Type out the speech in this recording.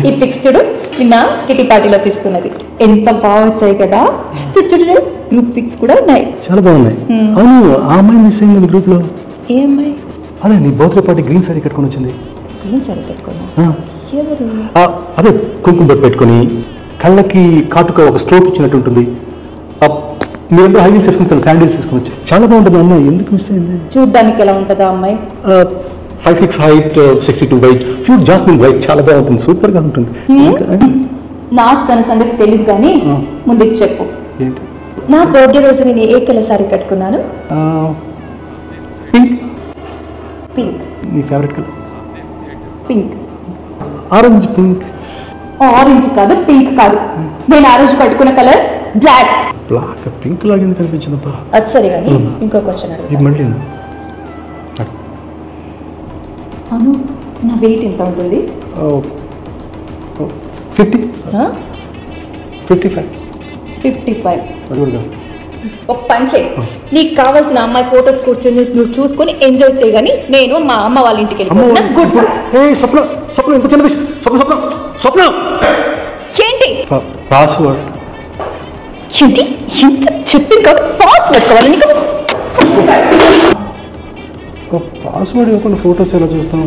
ఈ ఫిక్స్డ్ నిన్న కిటీ పార్టీలో తీసుకున్నది ఎంత బాగా వచ్చాయి కదా. చుట్టూ గ్రూప్ పిక్స్ కూడా ఉన్నాయి, చాలా బాగున్నాయి. అవును, ఆ అమ్మాయి మిస్ అయింది గ్రూప్ లో. ఏ అమ్మాయి? అదే నీ బర్త్డే పార్టీ గ్రీన్ సారీ కట్టుకొని వచ్చింది. గ్రీన్ సారీ కట్టుకున్నా? అదే కుంకుమ బొట్టు పెట్టుకుని కళ్ళకి కాటుక ఒక స్ట్రోక్ ఇచ్చినట్టు ఉంటుంది. మీరందరూ హై హీల్స్ వేసుకుంటారు, శాండిల్స్ వేసుకుని వచ్చి చాలా బాగుంటుంది. అమ్మాయి ఎందుకు మిస్ అయింది? చూడ్డానికి ఎలా ఉంటుందా అమ్మాయి? 5'6" height, 62 weight, pure jasmine white, చాలా బాగుంటుంది, సూపర్ గా ఉంటుంది. నాకు తన సంగతి తెలియదు కానీ ముందు చెప్పు. ఏంటి? నా బర్త్డే రోజు నేను ఏ కలర్ సారీ కట్టుకున్నాను? పింక్. పింక్ నీ favourite colour? Pink. Orange. Pink. Orange కాదు, పింక్ కాదు. నేను ఆ రోజు కట్టుకున్న కలర్ బ్లాక్. బ్లాక్ పింక్ లాగా ఎందుకు కనిపించిందప్పా? అది సరే కానీ ఇంకో క్వశ్చన్ అడుగు. మళ్ళీ అవును, నా వెయిట్ ఎంత ఉంటుంది? 50. 55. 55. ఒక పని చేయి, నీకు కావాల్సిన అమ్మాయి ఫోటోస్ కూర్చొని నువ్వు చూసుకొని ఎంజాయ్ చేయగాని నేను మా అమ్మ వాళ్ళ ఇంటికి వెళ్ళిపోతున్నా. గుడ్. స్వప్న, స్వప్న ఎంత చిన్న విషయం. స్వప్న, స్వప్న, స్వప్న. ఏంటి? పాస్వర్డ్. ఏంటి? ఎంత చెప్పి కాదు పాస్వర్డ్ కావాలి నీకు? పాస్వర్డ్ ఇవ్వకుండా ఫోటోస్ ఎలా చూస్తాను?